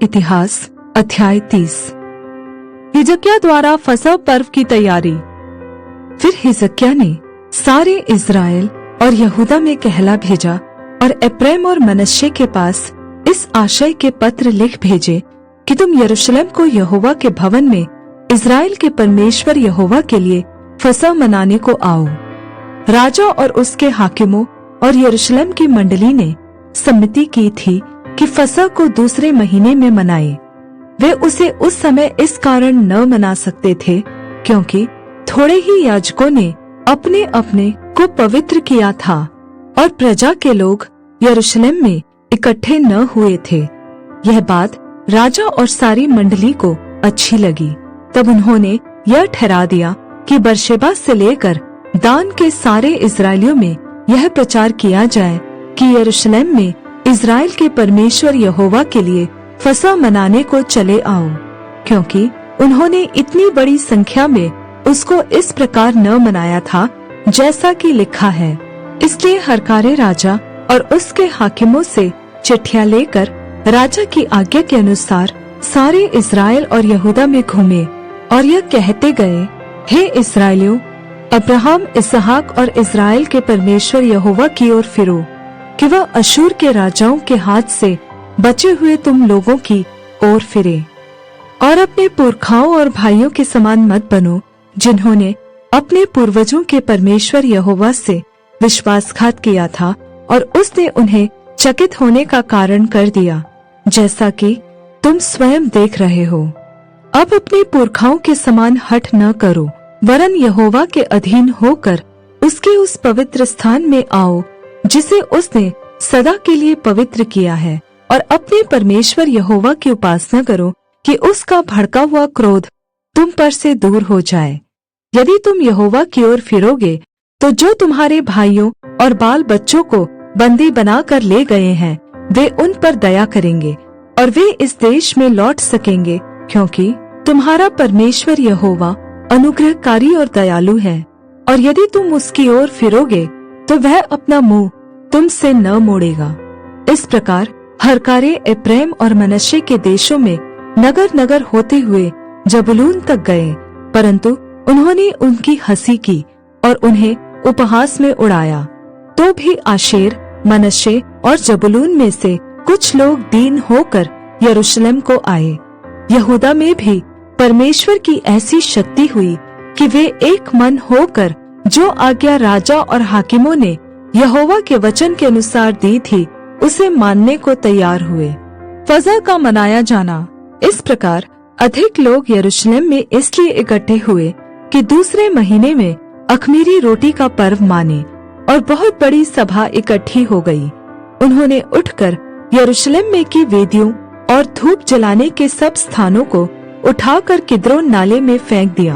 इतिहास अध्याय 30। हिजकिय्याह द्वारा फसह पर्व की तैयारी। फिर हिजकिय्याह ने सारे इस्राएल और यहूदा में कहला भेजा और एप्रैम और मनश्शे के पास इस आशय के पत्र लिख भेजे कि तुम यरूशलेम को यहोवा के भवन में इस्राएल के परमेश्वर यहोवा के लिए फसह मनाने को आओ। राजा और उसके हाकिमों और यरूशलेम की मंडली ने सम्मति की थी कि फसह को दूसरे महीने में मनाए। वे उसे उस समय इस कारण न मना सकते थे क्योंकि थोड़े ही याजकों ने अपने अपने को पवित्र किया था और प्रजा के लोग यरूशलेम में इकट्ठे न हुए थे। यह बात राजा और सारी मंडली को अच्छी लगी। तब उन्होंने यह ठहरा दिया कि बर्शेबा से लेकर दान के सारे इस्राएलियों में यह प्रचार किया जाए कि यरूशलेम में इस्राएल के परमेश्वर यहोवा के लिए फसह मनाने को चले आओ, क्योंकि उन्होंने इतनी बड़ी संख्या में उसको इस प्रकार न मनाया था जैसा कि लिखा है। इसलिए हरकारे राजा और उसके हाकिमों से चिट्ठियां लेकर राजा की आज्ञा के अनुसार सारे इस्राएल और यहूदा में घूमे और यह कहते गए, हे इस्राएलियों, अब्राहम, इसहाक और इस्राएल के परमेश्वर यहोवा की ओर फिरो कि वह अशूर के राजाओं के हाथ से बचे हुए तुम लोगों की ओर फिरे। और अपने पुरखाओं और भाइयों के समान मत बनो, जिन्होंने अपने पूर्वजों के परमेश्वर यहोवा से विश्वासघात किया था और उसने उन्हें चकित होने का कारण कर दिया, जैसा कि तुम स्वयं देख रहे हो। अब अपने पुरखाओं के समान हठ न करो, वरन यहोवा के अधीन होकर उसके उस पवित्र स्थान में आओ जिसे उसने सदा के लिए पवित्र किया है, और अपने परमेश्वर यहोवा की उपासना करो कि उसका भड़का हुआ क्रोध तुम पर से दूर हो जाए। यदि तुम यहोवा की ओर फिरोगे तो जो तुम्हारे भाइयों और बाल बच्चों को बंदी बनाकर ले गए हैं वे उन पर दया करेंगे और वे इस देश में लौट सकेंगे, क्योंकि तुम्हारा परमेश्वर यहोवा अनुग्रहकारी और दयालु है। और यदि तुम उसकी ओर फिरोगे तो वह अपना मुंह तुमसे न मोड़ेगा। इस प्रकार हरकारे एप्रैम और मनश्शे के देशों में नगर नगर होते हुए जबूलून तक गए, परंतु उन्होंने उनकी हंसी की और उन्हें उपहास में उड़ाया। तो भी आशेर, मनश्शे और जबूलून में से कुछ लोग दीन होकर यरूशलेम को आए। यहूदा में भी परमेश्वर की ऐसी शक्ति हुई कि वे एक मन होकर जो आज्ञा राजा और हाकिमों ने यहोवा के वचन के अनुसार दी थी उसे मानने को तैयार हुए। फसह का मनाया जाना। इस प्रकार अधिक लोग यरूशलेम में इसलिए इकट्ठे हुए कि दूसरे महीने में अख़मीरी रोटी का पर्व माने, और बहुत बड़ी सभा इकट्ठी हो गई। उन्होंने उठकर यरूशलेम में की वेदियों और धूप जलाने के सब स्थानों को उठाकर किद्रोन नाले में फेंक दिया।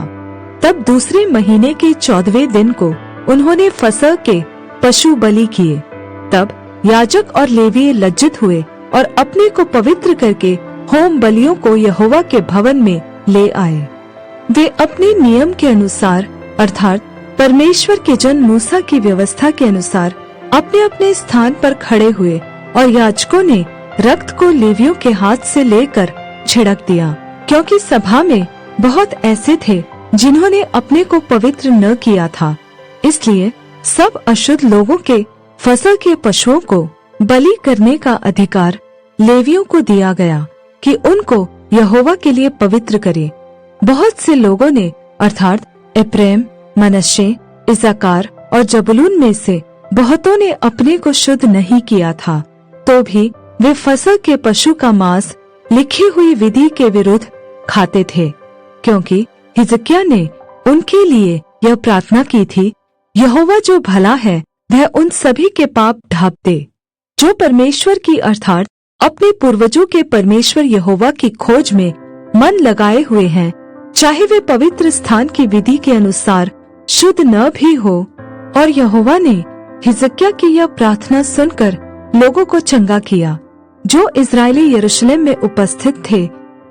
तब दूसरे महीने के 14वें दिन को उन्होंने फसह के पशु बलि किए। तब याजक और लेवीय लज्जित हुए और अपने को पवित्र करके होम बलियों को यहोवा के भवन में ले आए। वे अपने नियम के अनुसार अर्थात परमेश्वर के जन मूसा की व्यवस्था के अनुसार अपने अपने स्थान पर खड़े हुए, और याजकों ने रक्त को लेवियों के हाथ से लेकर छिड़क दिया, क्योंकि सभा में बहुत ऐसे थे जिन्होंने अपने को पवित्र न किया था। इसलिए सब अशुद्ध लोगों के फसह के पशुओं को बलि करने का अधिकार लेवियों को दिया गया कि उनको यहोवा के लिए पवित्र करे। बहुत से लोगों ने अर्थात एप्रैम, मनश्शे, इस्साकार और जबूलून में से बहुतों ने अपने को शुद्ध नहीं किया था, तो भी वे फसह के पशु का मांस लिखी हुई विधि के विरुद्ध खाते थे, क्योंकि हिजकिय्याह ने उनके लिए यह प्रार्थना की थी, यहोवा जो भला है वह उन सभी के पाप ढाँप दे जो परमेश्वर की अर्थात अपने पूर्वजों के परमेश्वर यहोवा की खोज में मन लगाए हुए हैं, चाहे वे पवित्र स्थान की विधि के अनुसार शुद्ध न भी हो। और यहोवा ने हिजकिय्याह की यह प्रार्थना सुनकर लोगों को चंगा किया। जो इस्राएली यरूशलेम में उपस्थित थे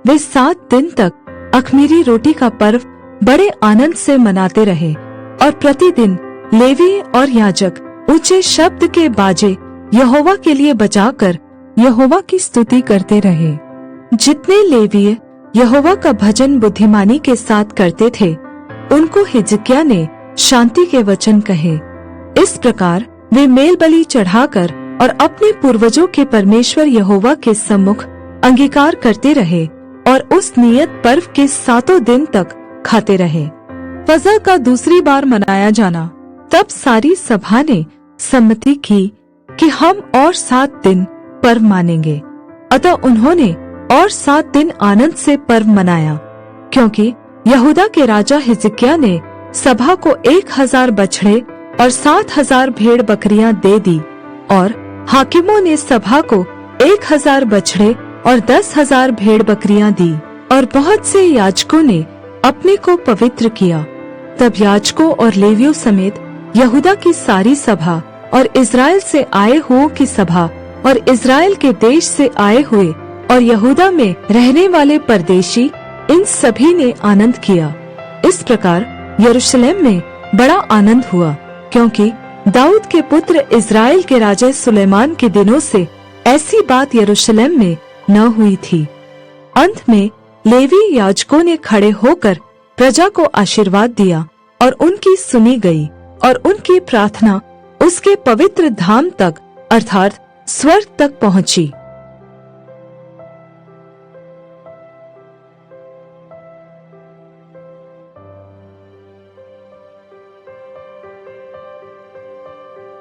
वे 7 दिन तक अख़मीरी रोटी का पर्व बड़े आनंद से मनाते रहे, और प्रतिदिन लेवी और याजक ऊंचे शब्द के बाजे यहोवा के लिए बजाकर यहोवा की स्तुति करते रहे। जितने लेवीय यहोवा का भजन बुद्धिमानी के साथ करते थे, उनको हिजकिय्याह ने शांति के वचन कहे। इस प्रकार वे मेल बलि चढ़ाकर और अपने पूर्वजों के परमेश्वर यहोवा के सम्मुख अंगीकार करते रहे और उस नियत पर्व के 7 दिन तक खाते रहे। फसह का दूसरी बार मनाया जाना। तब सारी सभा ने सम्मति की कि हम और 7 दिन पर्व मानेंगे। अतः उन्होंने और 7 दिन आनंद से पर्व मनाया, क्योंकि यहूदा के राजा हिजकिय्याह ने सभा को 1000 बछड़े और 7000 भेड़ बकरियां दे दी, और हाकिमों ने सभा को 1000 बछड़े और 10,000 भेड़ बकरियां दी, और बहुत से याजकों ने अपने को पवित्र किया। तब याजकों और लेवियों समेत यहूदा की सारी सभा और इज़राइल से आए हुओं की सभा और इज़राइल के देश से आए हुए और यहूदा में रहने वाले परदेशी, इन सभी ने आनंद किया। इस प्रकार यरूशलेम में बड़ा आनंद हुआ, क्योंकि दाऊद के पुत्र इज़राइल के राजा सुलेमान के दिनों से ऐसी बात यरूशलेम में न हुई थी। अंत में लेवी याजकों ने खड़े होकर प्रजा को आशीर्वाद दिया, और उनकी सुनी गई, और उनकी प्रार्थना उसके पवित्र धाम तक अर्थात स्वर्ग तक पहुंची।